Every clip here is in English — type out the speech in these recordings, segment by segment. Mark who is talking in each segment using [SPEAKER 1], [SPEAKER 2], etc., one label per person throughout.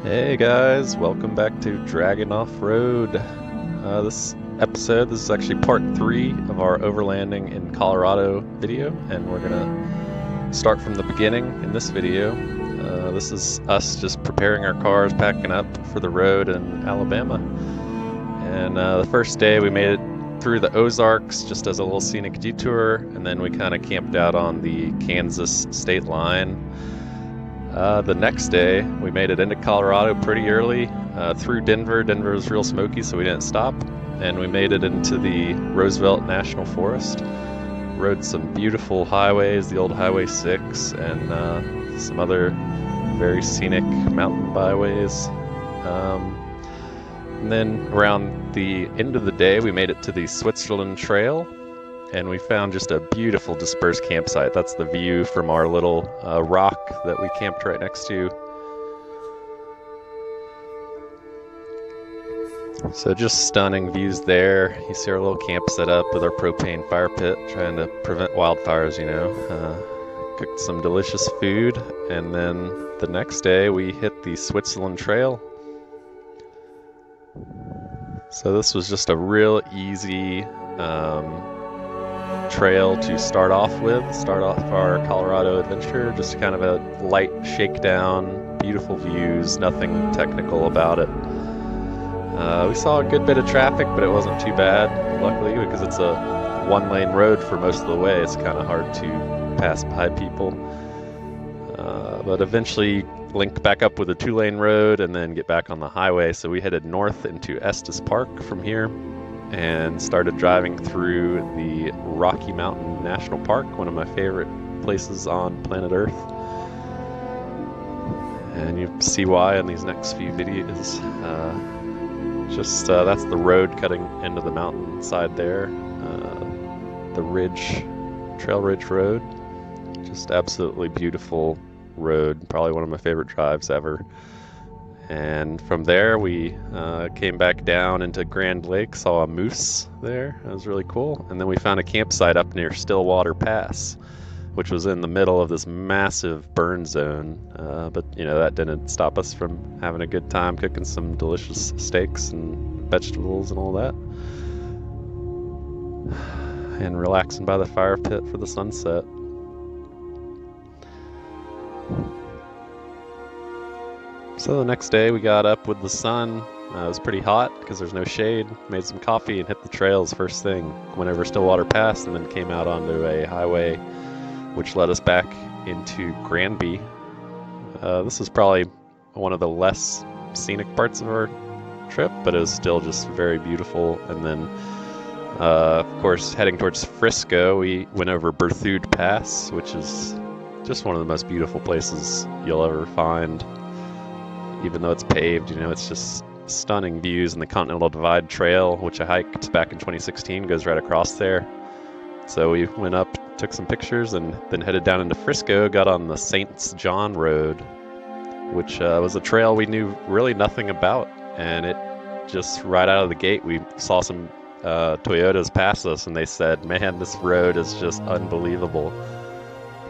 [SPEAKER 1] Hey guys, welcome back to Dragon Off-Road. This is actually part 3 of our Overlanding in Colorado video, and we're gonna start from the beginning in this video. This is us just preparing our cars, packing up for the road in Alabama. And the first day we made it through the Ozarks just as a little scenic detour, and then we kind of camped out on the Kansas state line. The next day, we made it into Colorado pretty early, through Denver. Denver was real smoky, so we didn't stop. And we made it into the Roosevelt National Forest. Rode some beautiful highways, the old Highway 6, and some other very scenic mountain byways. And then around the end of the day, we made it to the Switzerland Trail. And we found just a beautiful dispersed campsite. That's the view from our little rock that we camped right next to. So just stunning views there. You see our little camp set up with our propane fire pit, trying to prevent wildfires, you know. Cooked some delicious food, and then the next day we hit the Switzerland Trail. So this was just a real easy trail to start off our Colorado adventure. Just kind of a light shakedown, beautiful views, nothing technical about it. We saw a good bit of traffic, but it wasn't too bad, luckily, because it's a one-lane road for most of the way. It's kind of hard to pass by people, but eventually link back up with a two-lane road and then get back on the highway. So we headed north into Estes Park from here and started driving through the Rocky Mountain National Park, one of my favorite places on planet Earth. And you see why in these next few videos. That's the road cutting into the mountainside there. The Trail Ridge Road. Just absolutely beautiful road, probably one of my favorite drives ever. And from there we came back down into Grand Lake, saw a moose there. That was really cool. And then we found a campsite up near Stillwater Pass, which was in the middle of this massive burn zone. But you know, that didn't stop us from having a good time cooking some delicious steaks and vegetables and all that. And relaxing by the fire pit for the sunset. So the next day we got up with the sun. It was pretty hot because there's no shade. Made some coffee and hit the trails first thing. Went over Stillwater Pass and then came out onto a highway which led us back into Granby. This is probably one of the less scenic parts of our trip, but it was still just very beautiful. And then, of course, heading towards Frisco, we went over Berthoud Pass, which is just one of the most beautiful places you'll ever find. Even though it's paved, you know, it's just stunning views, and the Continental Divide Trail, which I hiked back in 2016, goes right across there. So we went up, took some pictures, and then headed down into Frisco, got on the St. John Road, which was a trail we knew really nothing about. And it just right out of the gate, we saw some Toyotas pass us, and they said, man, this road is just unbelievable.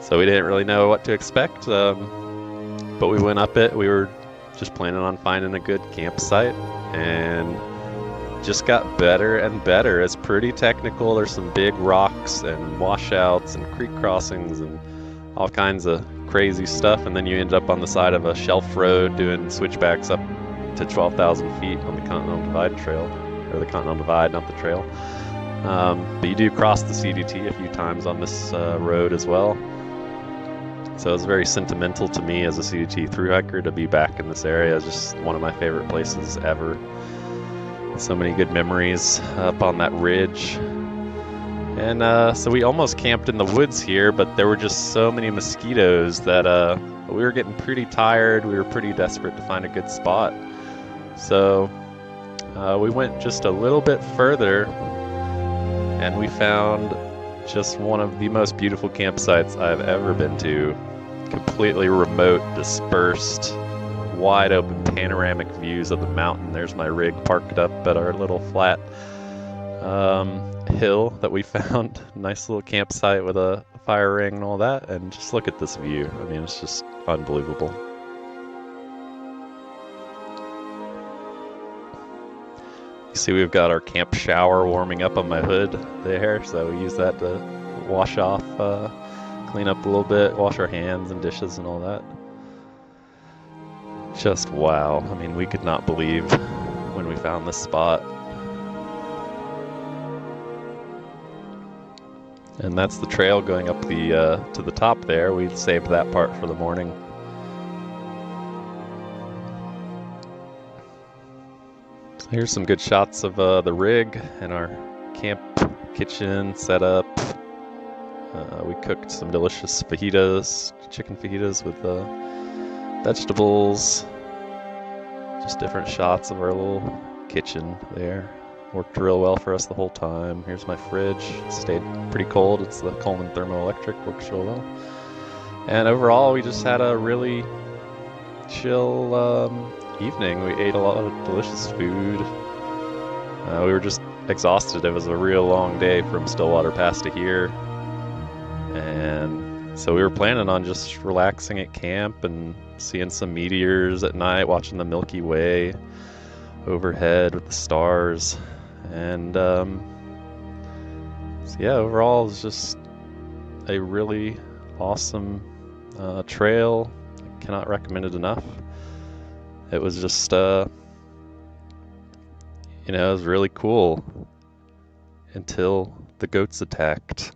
[SPEAKER 1] So we didn't really know what to expect, but we went up it. We were just planning on finding a good campsite, and just got better and better. It's pretty technical. There's some big rocks and washouts and creek crossings and all kinds of crazy stuff, and then you end up on the side of a shelf road doing switchbacks up to 12,000 feet on the Continental Divide Trail, or the Continental Divide, not the trail. But you do cross the CDT a few times on this road as well. So it was very sentimental to me as a CDT thru hiker to be back in this area. It's just one of my favorite places ever. So many good memories up on that ridge. And so we almost camped in the woods here, but there were just so many mosquitoes that we were getting pretty tired. We were pretty desperate to find a good spot. So we went just a little bit further, and we found just one of the most beautiful campsites I've ever been to. Completely remote, dispersed, wide open panoramic views of the mountain. There's my rig parked up at our little flat hill that we found. Nice little campsite with a fire ring and all that. And just look at this view. I mean, it's just unbelievable. see we've got our camp shower warming up on my hood there, so we use that to wash off, clean up a little bit, wash our hands and dishes and all that. Just wow. I mean, we could not believe when we found this spot. And that's the trail going up the to the top there. We saved that part for the morning. So here's some good shots of the rig and our camp kitchen setup. We cooked some delicious fajitas, chicken fajitas with vegetables. Just different shots of our little kitchen there. Worked real well for us the whole time. Here's my fridge. Stayed pretty cold. It's the Coleman Thermoelectric. Works real well. And overall, we just had a really chill evening. We ate a lot of delicious food. We were just exhausted. It was a real long day from Stillwater Pass to here. And so we were planning on just relaxing at camp and seeing some meteors at night, watching the Milky Way overhead with the stars. And so yeah, overall it was just a really awesome trail. I cannot recommend it enough. It was just it was really cool until the goats attacked.